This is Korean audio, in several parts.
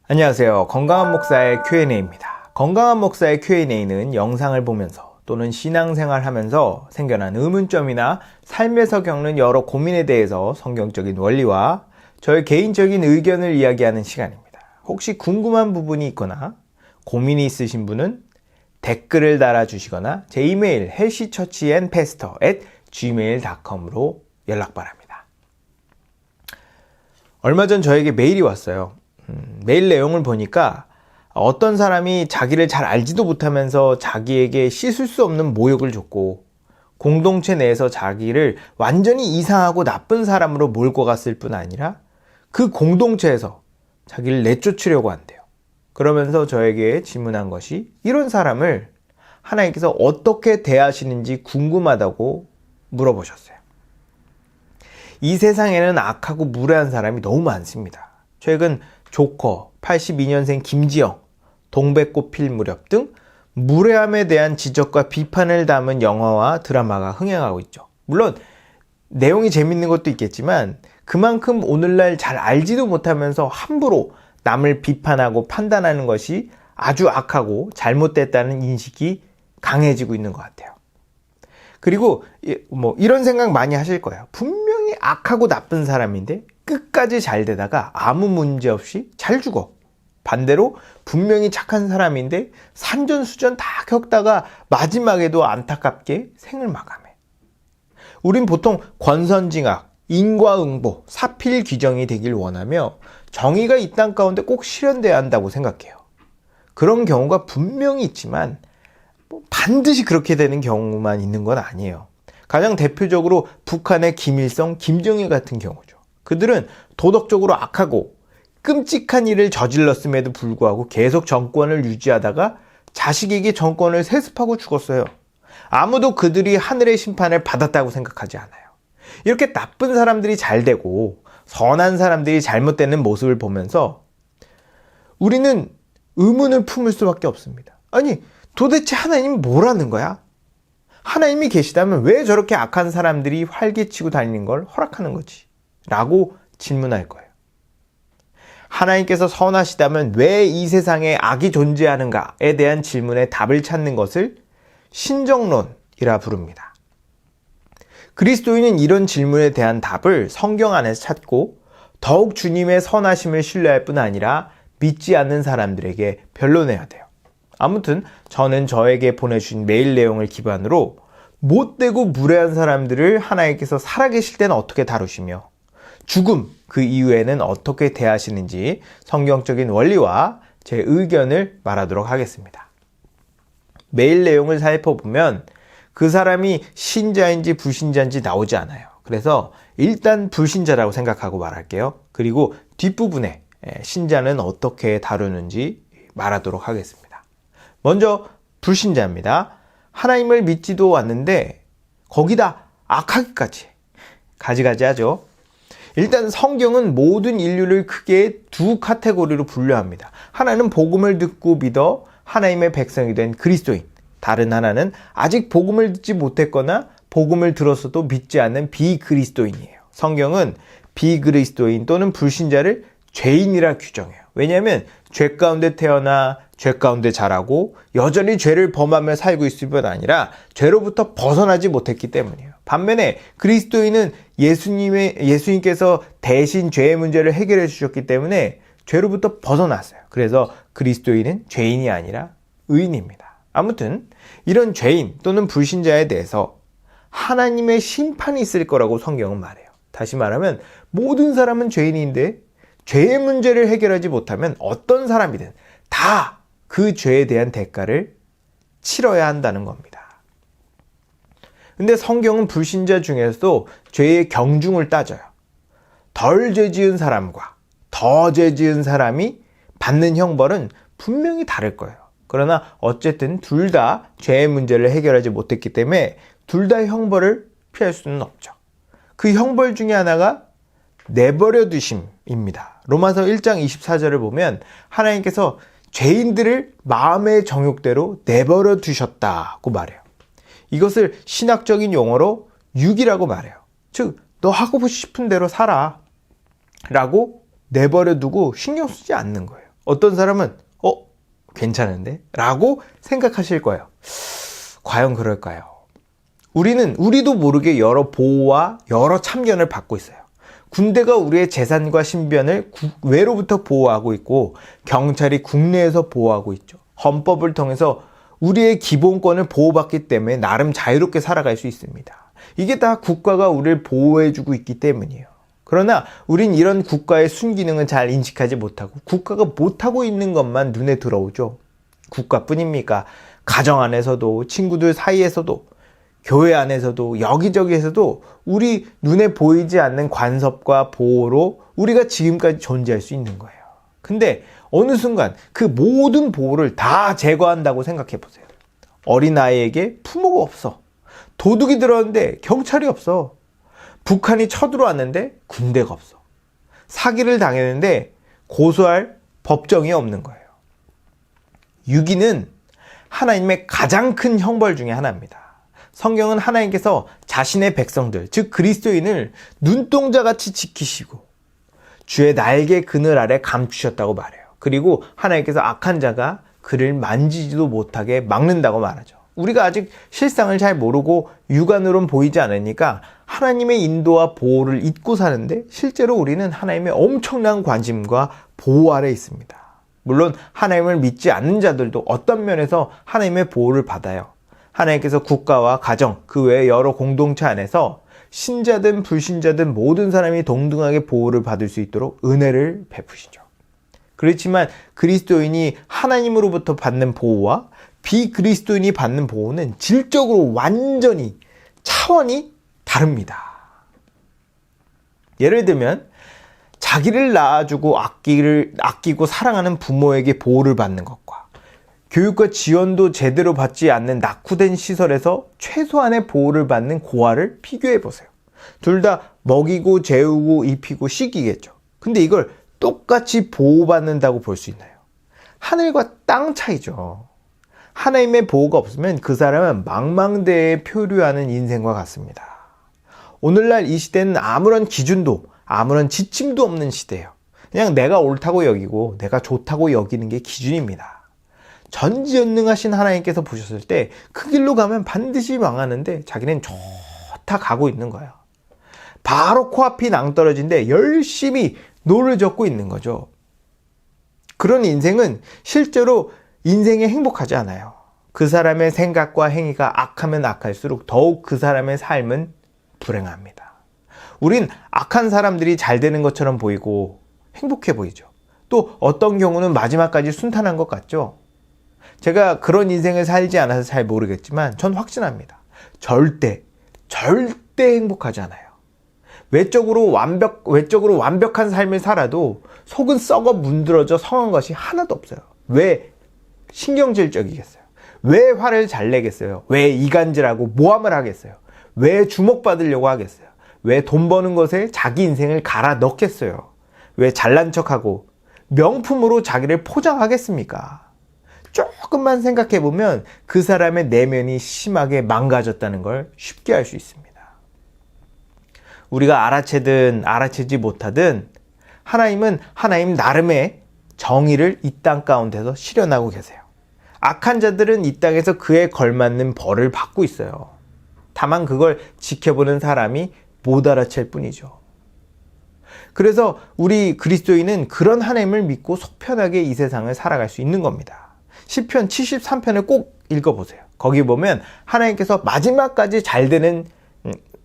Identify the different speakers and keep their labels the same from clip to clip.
Speaker 1: 안녕하세요. 건강한 목사의 Q&A입니다. 건강한 목사의 Q&A는 영상을 보면서 또는 신앙생활 하면서 생겨난 의문점이나 삶에서 겪는 여러 고민에 대해서 성경적인 원리와 저의 개인적인 의견을 이야기하는 시간입니다. 혹시 궁금한 부분이 있거나 고민이 있으신 분은 댓글을 달아주시거나 제 이메일 helsychurchandpastor@gmail.com으로 연락 바랍니다. 얼마 전 저에게 메일이 왔어요. 메일 내용을 보니까 어떤 사람이 자기를 잘 알지도 못하면서 자기에게 씻을 수 없는 모욕을 줬고 공동체 내에서 자기를 완전히 이상하고 나쁜 사람으로 몰고 갔을 뿐 아니라 그 공동체에서 자기를 내쫓으려고 한대요. 그러면서 저에게 질문한 것이 이런 사람을 하나님께서 어떻게 대하시는지 궁금하다고 물어보셨어요. 이 세상에는 악하고 무례한 사람이 너무 많습니다. 최근 조커, 82년생 김지영, 동백꽃 필 무렵 등 무례함에 대한 지적과 비판을 담은 영화와 드라마가 흥행하고 있죠. 물론 내용이 재밌는 것도 있겠지만 그만큼 오늘날 잘 알지도 못하면서 함부로 남을 비판하고 판단하는 것이 아주 악하고 잘못됐다는 인식이 강해지고 있는 것 같아요. 그리고 이런 생각 많이 하실 거예요. 분명히 악하고 나쁜 사람인데 끝까지 잘 되다가 아무 문제 없이 잘 죽어. 반대로 분명히 착한 사람인데 산전수전 다 겪다가 마지막에도 안타깝게 생을 마감해. 우린 보통 권선징악, 인과응보, 사필귀정이 되길 원하며 정의가 이 땅 가운데 꼭 실현돼야 한다고 생각해요. 그런 경우가 분명히 있지만 반드시 그렇게 되는 경우만 있는 건 아니에요. 가장 대표적으로 북한의 김일성, 김정일 같은 경우죠. 그들은 도덕적으로 악하고 끔찍한 일을 저질렀음에도 불구하고 계속 정권을 유지하다가 자식에게 정권을 세습하고 죽었어요. 아무도 그들이 하늘의 심판을 받았다고 생각하지 않아요. 이렇게 나쁜 사람들이 잘 되고 선한 사람들이 잘못되는 모습을 보면서 우리는 의문을 품을 수밖에 없습니다. 아니, 도대체 하나님은 뭐라는 거야? 하나님이 계시다면 왜 저렇게 악한 사람들이 활개치고 다니는 걸 허락하는 거지? 라고 질문할 거예요. 하나님께서 선하시다면 왜 이 세상에 악이 존재하는가에 대한 질문에 답을 찾는 것을 신정론이라 부릅니다. 그리스도인은 이런 질문에 대한 답을 성경 안에서 찾고 더욱 주님의 선하심을 신뢰할 뿐 아니라 믿지 않는 사람들에게 변론해야 돼요. 아무튼 저는 저에게 보내주신 메일 내용을 기반으로 못되고 무례한 사람들을 하나님께서 살아계실 때는 어떻게 다루시며 죽음 그 이후에는 어떻게 대하시는지 성경적인 원리와 제 의견을 말하도록 하겠습니다. 메일 내용을 살펴보면 그 사람이 신자인지 불신자인지 나오지 않아요. 그래서 일단 불신자라고 생각하고 말할게요. 그리고 뒷부분에 신자는 어떻게 다루는지 말하도록 하겠습니다. 먼저 불신자입니다. 하나님을 믿지도 않는데 거기다 악하기까지 가지가지 하죠. 일단 성경은 모든 인류를 크게 두 카테고리로 분류합니다. 하나는 복음을 듣고 믿어 하나님의 백성이 된 그리스도인, 다른 하나는 아직 복음을 듣지 못했거나 복음을 들었어도 믿지 않는 비그리스도인이에요. 성경은 비그리스도인 또는 불신자를 죄인이라 규정해요. 왜냐하면 죄 가운데 태어나 죄 가운데 자라고 여전히 죄를 범하며 살고 있을 뿐 아니라 죄로부터 벗어나지 못했기 때문이에요. 반면에 그리스도인은 예수님께서 대신 죄의 문제를 해결해 주셨기 때문에 죄로부터 벗어났어요. 그래서 그리스도인은 죄인이 아니라 의인입니다. 아무튼 이런 죄인 또는 불신자에 대해서 하나님의 심판이 있을 거라고 성경은 말해요. 다시 말하면 모든 사람은 죄인인데 죄의 문제를 해결하지 못하면 어떤 사람이든 다 그 죄에 대한 대가를 치러야 한다는 겁니다. 근데 성경은 불신자 중에서도 죄의 경중을 따져요. 덜 죄 지은 사람과 더 죄 지은 사람이 받는 형벌은 분명히 다를 거예요. 그러나 어쨌든 둘 다 죄의 문제를 해결하지 못했기 때문에 둘 다 형벌을 피할 수는 없죠. 그 형벌 중에 하나가 내버려 두심입니다. 로마서 1장 24절을 보면 하나님께서 죄인들을 마음의 정욕대로 내버려 두셨다고 말해요. 이것을 신학적인 용어로 유기라고 말해요. 즉, 너 하고 싶은 대로 살아 라고 내버려 두고 신경 쓰지 않는 거예요. 어떤 사람은 괜찮은데? 라고 생각하실 거예요. 과연 그럴까요? 우리도 모르게 여러 보호와 여러 참견을 받고 있어요. 군대가 우리의 재산과 신변을 외로부터 보호하고 있고, 경찰이 국내에서 보호하고 있죠. 헌법을 통해서 우리의 기본권을 보호받기 때문에 나름 자유롭게 살아갈 수 있습니다. 이게 다 국가가 우리를 보호해주고 있기 때문이에요. 그러나 우린 이런 국가의 순기능은 잘 인식하지 못하고 국가가 못하고 있는 것만 눈에 들어오죠. 국가뿐입니까? 가정 안에서도, 친구들 사이에서도, 교회 안에서도, 여기저기에서도 우리 눈에 보이지 않는 간섭과 보호로 우리가 지금까지 존재할 수 있는 거예요. 근데 어느 순간 그 모든 보호를 다 제거한다고 생각해 보세요. 어린아이에게 부모가 없어. 도둑이 들어왔는데 경찰이 없어. 북한이 쳐들어왔는데 군대가 없어. 사기를 당했는데 고소할 법정이 없는 거예요. 유기는 하나님의 가장 큰 형벌 중에 하나입니다. 성경은 하나님께서 자신의 백성들, 즉 그리스도인을 눈동자같이 지키시고 주의 날개 그늘 아래 감추셨다고 말해요. 그리고 하나님께서 악한 자가 그를 만지지도 못하게 막는다고 말하죠. 우리가 아직 실상을 잘 모르고 육안으로는 보이지 않으니까 하나님의 인도와 보호를 잊고 사는데, 실제로 우리는 하나님의 엄청난 관심과 보호 아래 있습니다. 물론 하나님을 믿지 않는 자들도 어떤 면에서 하나님의 보호를 받아요. 하나님께서 국가와 가정, 그 외에 여러 공동체 안에서 신자든 불신자든 모든 사람이 동등하게 보호를 받을 수 있도록 은혜를 베푸시죠. 그렇지만 그리스도인이 하나님으로부터 받는 보호와 비그리스도인이 받는 보호는 질적으로 완전히 차원이 다릅니다. 예를 들면 자기를 낳아주고 아끼고 사랑하는 부모에게 보호를 받는 것과 교육과 지원도 제대로 받지 않는 낙후된 시설에서 최소한의 보호를 받는 고아를 비교해 보세요. 둘 다 먹이고 재우고 입히고 씻기겠죠. 근데 이걸 똑같이 보호받는다고 볼 수 있나요? 하늘과 땅 차이죠. 하나님의 보호가 없으면 그 사람은 망망대해에 표류하는 인생과 같습니다. 오늘날 이 시대는 아무런 기준도, 아무런 지침도 없는 시대예요. 그냥 내가 옳다고 여기고 내가 좋다고 여기는 게 기준입니다. 전지전능하신 하나님께서 보셨을 때 그 길로 가면 반드시 망하는데 자기는 좋다 가고 있는 거예요. 바로 코앞이 낭떠러진데 열심히 노를 젓고 있는 거죠. 그런 인생은 실제로 인생에 행복하지 않아요. 그 사람의 생각과 행위가 악하면 악할수록 더욱 그 사람의 삶은 불행합니다. 우린 악한 사람들이 잘 되는 것처럼 보이고 행복해 보이죠. 또 어떤 경우는 마지막까지 순탄한 것 같죠. 제가 그런 인생을 살지 않아서 잘 모르겠지만 전 확신합니다. 절대 행복하지 않아요. 외적으로 완벽한 삶을 살아도 속은 썩어 문드러져 성한 것이 하나도 없어요. 왜 신경질적이겠어요? 왜 화를 잘 내겠어요? 왜 이간질하고 모함을 하겠어요? 왜 주목받으려고 하겠어요? 왜 돈 버는 것에 자기 인생을 갈아 넣겠어요? 왜 잘난 척하고 명품으로 자기를 포장하겠습니까? 조금만 생각해보면 그 사람의 내면이 심하게 망가졌다는 걸 쉽게 알 수 있습니다. 우리가 알아채든 알아채지 못하든 하나님은 하나님 나름의 정의를 이 땅 가운데서 실현하고 계세요. 악한 자들은 이 땅에서 그에 걸맞는 벌을 받고 있어요. 다만 그걸 지켜보는 사람이 못 알아챌 뿐이죠. 그래서 우리 그리스도인은 그런 하나님을 믿고 속 편하게 이 세상을 살아갈 수 있는 겁니다. 시편 73편을 꼭 읽어보세요. 거기 보면 하나님께서 마지막까지 잘 되는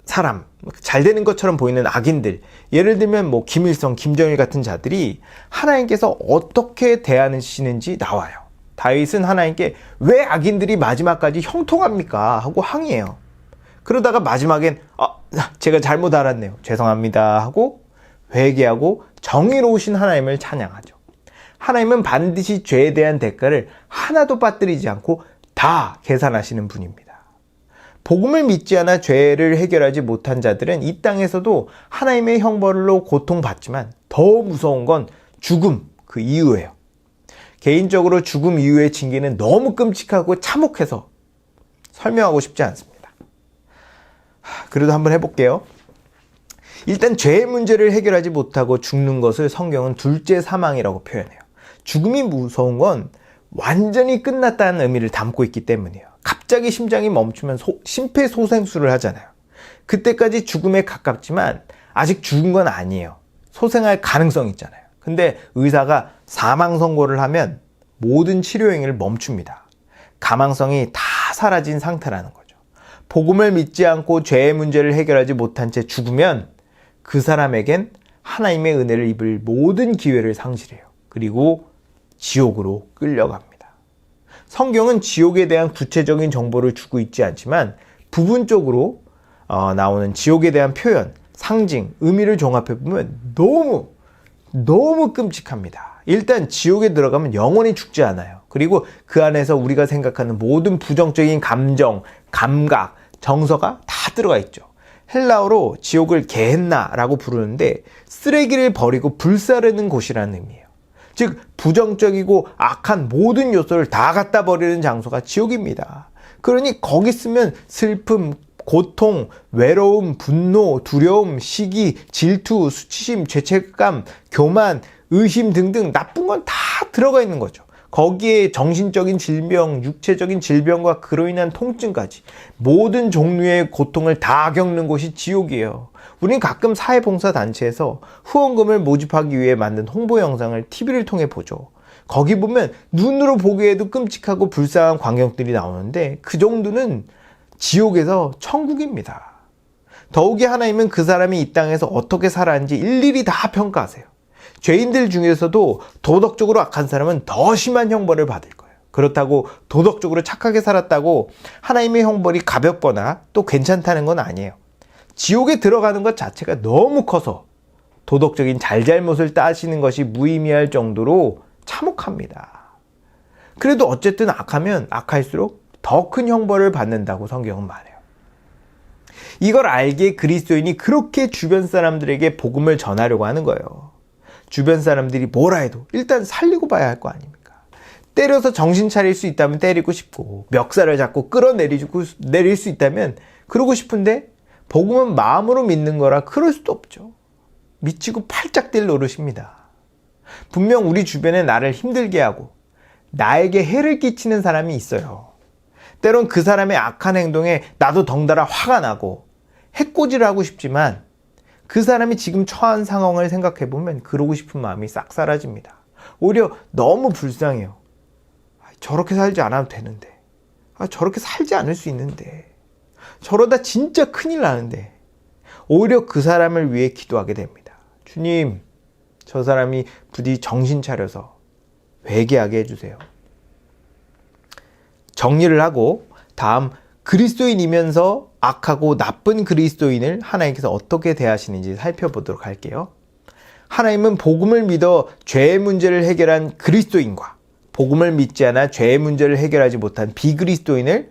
Speaker 1: 사람, 잘 되는 것처럼 보이는 악인들, 예를 들면 김일성, 김정일 같은 자들이 하나님께서 어떻게 대하시는지 나와요. 다윗은 하나님께 왜 악인들이 마지막까지 형통합니까? 하고 항의해요. 그러다가 마지막엔 제가 잘못 알았네요. 죄송합니다 하고 회개하고 정의로우신 하나님을 찬양하죠. 하나님은 반드시 죄에 대한 대가를 하나도 빠뜨리지 않고 다 계산하시는 분입니다. 복음을 믿지 않아 죄를 해결하지 못한 자들은 이 땅에서도 하나님의 형벌로 고통받지만 더 무서운 건 죽음 그 이후예요. 개인적으로 죽음 이후의 징계는 너무 끔찍하고 참혹해서 설명하고 싶지 않습니다. 그래도 한번 해볼게요. 일단 죄의 문제를 해결하지 못하고 죽는 것을 성경은 둘째 사망이라고 표현해요. 죽음이 무서운 건 완전히 끝났다는 의미를 담고 있기 때문이에요. 갑자기 심장이 멈추면 심폐소생술을 하잖아요. 그때까지 죽음에 가깝지만 아직 죽은 건 아니에요. 소생할 가능성이 있잖아요. 근데 의사가 사망 선고를 하면 모든 치료 행위를 멈춥니다. 가망성이 다 사라진 상태라는 거죠. 복음을 믿지 않고 죄의 문제를 해결하지 못한 채 죽으면 그 사람에겐 하나님의 은혜를 입을 모든 기회를 상실해요. 그리고 지옥으로 끌려갑니다. 성경은 지옥에 대한 구체적인 정보를 주고 있지 않지만 부분적으로 나오는 지옥에 대한 표현, 상징, 의미를 종합해보면 너무 끔찍합니다. 일단 지옥에 들어가면 영원히 죽지 않아요. 그리고 그 안에서 우리가 생각하는 모든 부정적인 감정, 감각, 정서가 다 들어가 있죠. 헬라어로 지옥을 게헨나라고 부르는데 쓰레기를 버리고 불사르는 곳이라는 의미예요. 즉 부정적이고 악한 모든 요소를 다 갖다 버리는 장소가 지옥입니다. 그러니 거기 있으면 슬픔, 고통, 외로움, 분노, 두려움, 시기, 질투, 수치심, 죄책감, 교만, 의심 등등 나쁜 건 다 들어가 있는 거죠. 거기에 정신적인 질병, 육체적인 질병과 그로 인한 통증까지 모든 종류의 고통을 다 겪는 곳이 지옥이에요. 우린 가끔 사회봉사단체에서 후원금을 모집하기 위해 만든 홍보 영상을 TV를 통해 보죠. 거기 보면 눈으로 보기에도 끔찍하고 불쌍한 광경들이 나오는데 그 정도는 지옥에서 천국입니다. 더욱이 하나님은 그 사람이 이 땅에서 어떻게 살았는지 일일이 다 평가하세요. 죄인들 중에서도 도덕적으로 악한 사람은 더 심한 형벌을 받을 거예요. 그렇다고 도덕적으로 착하게 살았다고 하나님의 형벌이 가볍거나 또 괜찮다는 건 아니에요. 지옥에 들어가는 것 자체가 너무 커서 도덕적인 잘잘못을 따지는 것이 무의미할 정도로 참혹합니다. 그래도 어쨌든 악하면 악할수록 더 큰 형벌을 받는다고 성경은 말해요. 이걸 알기에 그리스도인이 그렇게 주변 사람들에게 복음을 전하려고 하는 거예요. 주변 사람들이 뭐라 해도 일단 살리고 봐야 할 거 아닙니까? 때려서 정신 차릴 수 있다면 때리고 싶고 멱살을 잡고 끌어내릴 수 있다면 그러고 싶은데 복음은 마음으로 믿는 거라 그럴 수도 없죠. 미치고 팔짝 뛸 노릇입니다. 분명 우리 주변에 나를 힘들게 하고 나에게 해를 끼치는 사람이 있어요. 때론 그 사람의 악한 행동에 나도 덩달아 화가 나고 해코지를 하고 싶지만 그 사람이 지금 처한 상황을 생각해보면 그러고 싶은 마음이 싹 사라집니다. 오히려 너무 불쌍해요. 저렇게 살지 않아도 되는데, 저렇게 살지 않을 수 있는데, 저러다 진짜 큰일 나는데, 오히려 그 사람을 위해 기도하게 됩니다. 주님, 저 사람이 부디 정신 차려서 회개하게 해주세요. 정리를 하고 다음 그리스도인이면서 악하고 나쁜 그리스도인을 하나님께서 어떻게 대하시는지 살펴보도록 할게요. 하나님은 복음을 믿어 죄의 문제를 해결한 그리스도인과 복음을 믿지 않아 죄의 문제를 해결하지 못한 비그리스도인을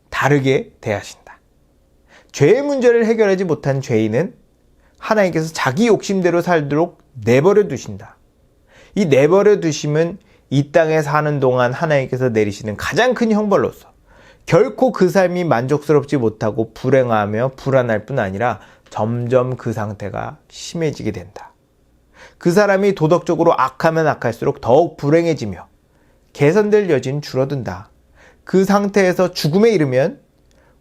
Speaker 1: 다르게 대하신다. 죄의 문제를 해결하지 못한 죄인은 하나님께서 자기 욕심대로 살도록 내버려 두신다. 이 내버려 두심은 이 땅에 사는 동안 하나님께서 내리시는 가장 큰 형벌로서 결코 그 삶이 만족스럽지 못하고 불행하며 불안할 뿐 아니라 점점 그 상태가 심해지게 된다. 그 사람이 도덕적으로 악하면 악할수록 더욱 불행해지며 개선될 여지는 줄어든다. 그 상태에서 죽음에 이르면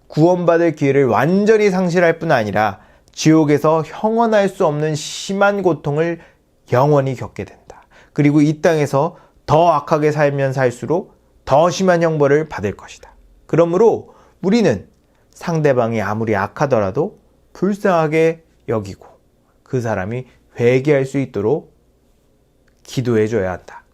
Speaker 1: 구원받을 기회를 완전히 상실할 뿐 아니라 지옥에서 형언할 수 없는 심한 고통을 영원히 겪게 된다. 그리고 이 땅에서 더 악하게 살면 살수록 더 심한 형벌을 받을 것이다. 그러므로 우리는 상대방이 아무리 악하더라도 불쌍하게 여기고 그 사람이 회개할 수 있도록 기도해 줘야 한다.